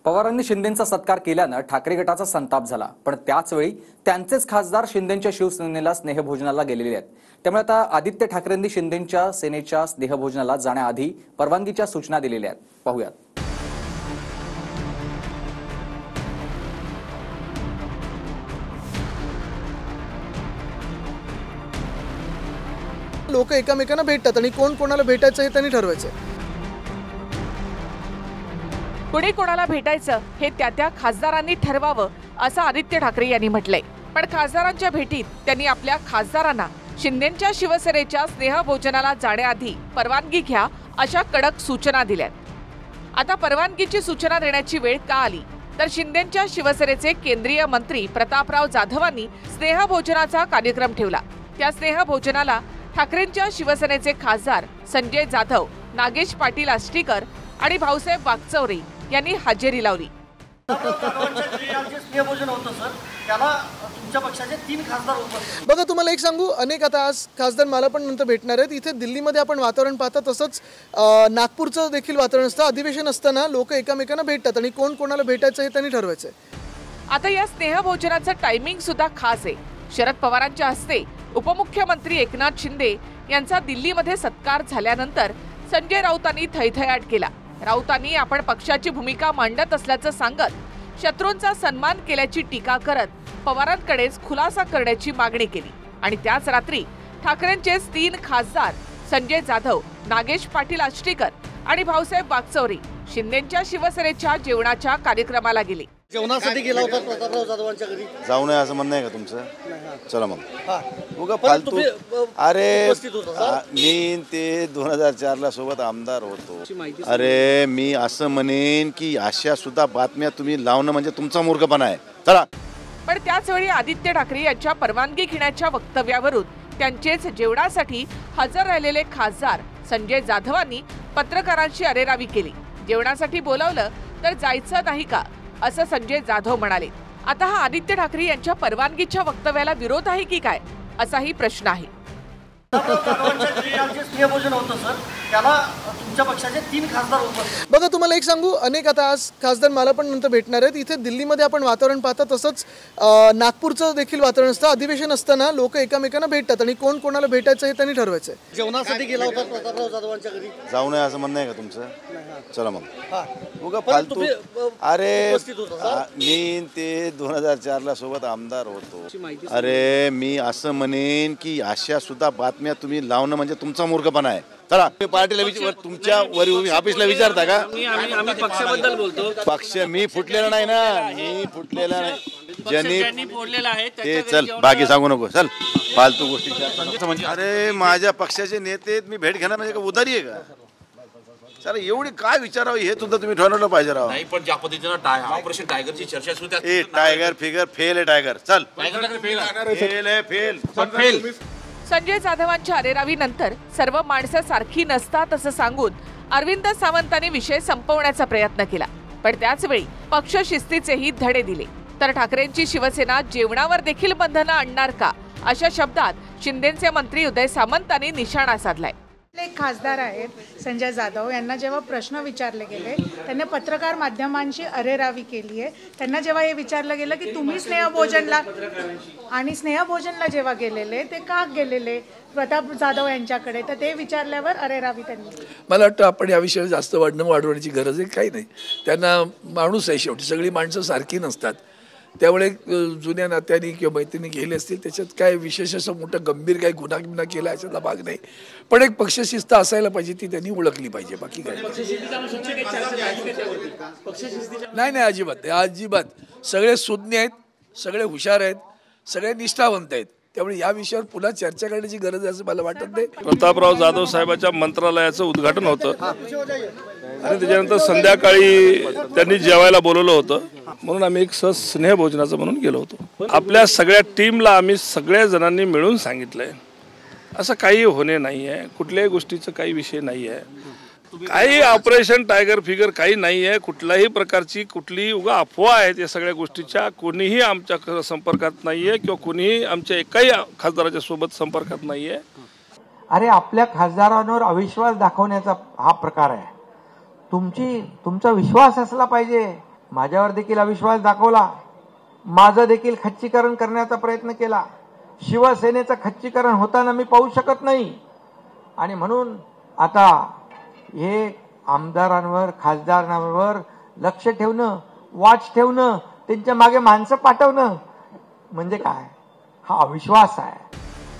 पवारांनी शिंदेंचा सत्कार केल्यानं ठाकरे गटाचा संताप झाला, पण त्याचवेळी त्यांचेच खासदार शिंदेंच्या शिवसेनेला स्नेहभोजनाला गेलेले आहेत। त्यामुळे आता आदित्य ठाकरेंनी शिंदेंच्या सेनेच्या स्नेहभोजनाला जाण्याआधी परवानगीच्या सूचना दिलेल्या आहेत। पाहूयात। लोक एकमेकांना भेटतात आणि कोण कोणाला भेटायचं हे त्यांनी ठरवायचं। कुणी कोणाला भेटायचं हे त्या खासदारांनी ठरवावं असं आदित्य ठाकरे यांनी म्हटलंय। पण खासदारांच्या भेटीत त्यांनी आपल्या खासदारांना शिंदेंच्या शिवसेनेच्या स्नेहभोजनाला जाण्याआधी परवानगी घ्या अशा कडक सूचना दिल्यात। आता परवानगीची सूचना देण्याची वेळ का आली तर शिंदेंच्या शिवसेनेचे केंद्रीय मंत्री प्रतापराव जाधवांनी स्नेहभोजनाचा कार्यक्रम ठेवला। त्या स्नेहभोजनाला ठाकरेंच्या शिवसेनेचे खासदार संजय जाधव, नागेश पाटील आष्टीकर आणि भाऊसाहेब वागचौरे यांनी हजेरी लावली। बघा, तुम्हाला एक सांगू, अनेक आता आज खासदार मला पण नंतर भेटणार आहेत। इथे दिल्लीमध्ये आपण वातावरण पाहता तसंच नागपूरचं देखील वातावरण असतं। अधिवेशन असताना लोक एकमेकांना भेटतात आणि कोण कोणाला भेटायचं हे त्यांनी ठरवायचं। आता या स्नेहभोजनाचं टायमिंग सुद्धा खास आहे। शरद पवारांच्या हस्ते उपमुख्यमंत्री एकनाथ शिंदे यांचा दिल्लीमध्ये सत्कार झाल्यानंतर संजय राऊतांनी थैथयाट केला। राऊतांनी आपण पक्षाची भूमिका मांडत असल्याचं सांगत शत्रूंचा सन्मान केल्याची टीका करत पवारांकडेच खुलासा करण्याची मागणी केली। आणि त्याच रात्री ठाकरेंचेच 3 खासदार संजय जाधव, नागेश पाटील आष्टीकर आणि भाऊसाहेब वागचौरे शिंदेंच्या शिवसेनेच्या जेवणाच्या कार्यक्रमाला गेले। जेवणासाठी गेला होता प्रतापराव जाधवांच्या घरी? जाऊ नये असं म्हणणं आहे का तुमचं? चला मग उगा फालतू। अरे मी ते 2004ला सोबत आमदार होतो। अरे मी असं म्हणेन की अशा सुद्धा बातम्या तुम्ही लावणं म्हणजे तुमचा मूर्खपणा आहे। चला। पण त्याचवेळी आदित्य ठाकरे यांच्या परवानगी घेण्याच्या वक्तव्यावरून त्यांचेच जेवणासाठी हजर राहिलेले खासदार संजय जाधवांनी पत्रकारांशी अरेरावी केली। जेवणासाठी बोलावलं तर जायचं नाही का असं संजय जाधव म्हणाले। आता हा आदित्य ठाकरे यांच्या परवानगीच्या वक्तव्याला विरोध आहे की काय असाही प्रश्न आहे। बघा, तुम्हाला एक सांगू, अनेक आता आज खासदार मला पण नंतर भेटणार आहेत। इथे दिल्लीमध्ये आपण वातावरण पाहता तसंच नागपूरचं देखील वातावरण असतं। अधिवेशन असताना लोक एकमेकांना भेटतात आणि कोण कोणाला भेटायचं हे त्यांनी ठरवायचं। जेवणासाठी गेला होता प्रतापराव जाधवांच्या घरी? जाऊ नये असं म्हणणं आहे का तुमचं? चला मग उगा फालतू। अरे मी ते 2004ला सोबत आमदार होतो। अरे मी असं म्हणेन की अशा सुद्धा बातम्या तुम्ही लावणं म्हणजे तुमचा मूर्खपणा आहे। चला। पार्टीला तुमच्या वरील ऑफिसला विचारता का? आम्ही पक्षाबद्दल बोलतो। पक्ष मी फुटलेला नाही ना, मी फुटलेला नाही। ज्यांनी फोडलेला आहे ते चल, बाकी सांगू नको, चल फालतू गोष्टी। अरे माझ्या पक्षाचे नेते मी भेट घेणार म्हणजे का उदारी आहे का? चला, एवढी काय विचारावं हे सुद्धा तुम्ही ठरवलं पाहिजे राव। नाही, पण ज्या पद्धतीनं ऑपरेशन टायगरची चर्चा सुरू आहे, टायगर फिगर फेल आहे। टायगर चल, फेल आहे, फेल। संजय जाधवांच्या अरेरावीनंतर सर्व माणसं सारखी नसतात असं सांगून अरविंद सावंतांनी विषय संपवण्याचा प्रयत्न केला। पण त्याचवेळी पक्ष शिस्तीचेही धडे दिले। तर ठाकरेंची शिवसेना जेवणावर देखील बंधनं आणणार का अशा शब्दात शिंदेचे मंत्री उदय सामंतांनी निशाणा साधलाय। एक खासदार आहेत संजय जाधव, यांना जेव्हा प्रश्न विचारले गेले त्यांनी पत्रकार माध्यमांची अरेरावी केली आहे। त्यांना जेव्हा हे विचारलं गेलं की तुम्ही स्नेहभोजनला जेव्हा गेलेले ते का गेलेले प्रताप जाधव यांच्याकडे, तर ते विचारल्यावर अरेरावी त्यांनी। मला वाटतं आपण या विषयावर जास्त वाढवण्याची गरज आहे काही नाही। त्यांना माणूस आहे, शेवटी सगळी माणसं सारखी नसतात। त्यामुळे जुन्या नात्यांनी किंवा मैत्रिणी गेले असतील, त्याच्यात काय विशेष असं मोठं गंभीर काही गुन्हा केला याच्यातला भाग नाही। पण एक पक्षशिस्त असायला पाहिजे, ती त्यांनी ओळखली पाहिजे। बाकी काय नाही, अजिबात सगळे सुज्ञ आहेत, सगळे हुशार आहेत, सगळे निष्ठावंत आहेत। त्यामुळे या विषयावर पुन्हा चर्चा करण्याची गरज आहे असं मला वाटत नाही। प्रतापराव जाधव साहेबांच्या मंत्रालयाचं उद्घाटन होतं आणि त्याच्यानंतर संध्याकाळी त्यांनी जेवायला बोलवलं होतं, म्हणून आम्ही एक स्नेहभोजनाचं म्हणून गेलो होतो। आपल्या सगळ्या टीमला आम्ही सगळ्या जणांनी मिळून सांगितलंय असं काही होणे नाही आहे, कुठल्याही गोष्टीचं काही विषय नाही आहे, काही ऑपरेशन टायगर फिगर काही नाही आहे, कुठल्याही प्रकारची कुठलीही उगा अफवा आहेत या सगळ्या गोष्टीच्या। कोणीही आमच्या संपर्कात नाही आहे किंवा कोणीही आमच्या एकाही खासदाराच्या सोबत संपर्कात नाही आहे। अरे आपल्या खासदारांवर अविश्वास दाखवण्याचा हा प्रकार आहे। तुमचा विश्वास असला पाहिजे माझ्यावर देखील अविश्वास दाखवला, माझं देखील खच्चीकरण करण्याचा प्रयत्न केला. शिवसेनेचं खच्चीकरण होताना मी पाहू शकत नाही. आणि म्हणून आता हे आमदारांवर, खासदारांवर लक्ष ठेवणं, वॉच ठेवणं, त्यांच्या मागे माणसं पाठवणं म्हणजे काय? हा अविश्वास आहे.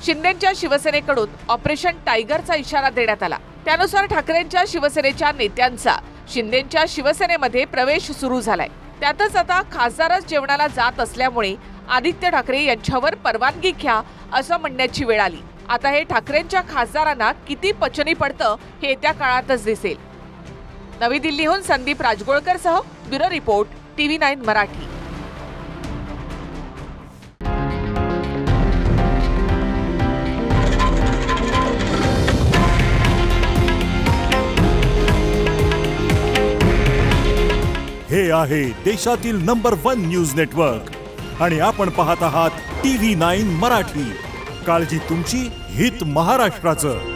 शिंदेच्या शिवसेनेकडून ऑपरेशन टायगरचा इशारा देण्यात आला. त्यानुसार ठाकरेंच्या शिवसेनेच्या नेत्यांचा शिंदेच्या शिवसेनेमध्ये प्रवेश सुरू झालाय. त्यातच आता खासदारच जेवणाला जात असल्यामुळे आदित्य ठाकरे यांच्यावर परवानगी घ्या असं म्हणण्याची वेळ आली. आता हे ठाकरेंच्या खासदारांना किती पचनी पडतं हे येत्या काळातच दिसेल. नवी दिल्लीहून संदीप राजगोळकरसह ब्युरो रिपोर्ट TV9 मराठी. हे आहे देशातील नंबर 1 न्यूज नेटवर्क आणि आपण पाहत आहात TV9 मराठी. काळजी तुमची, हित महाराष्ट्राचं.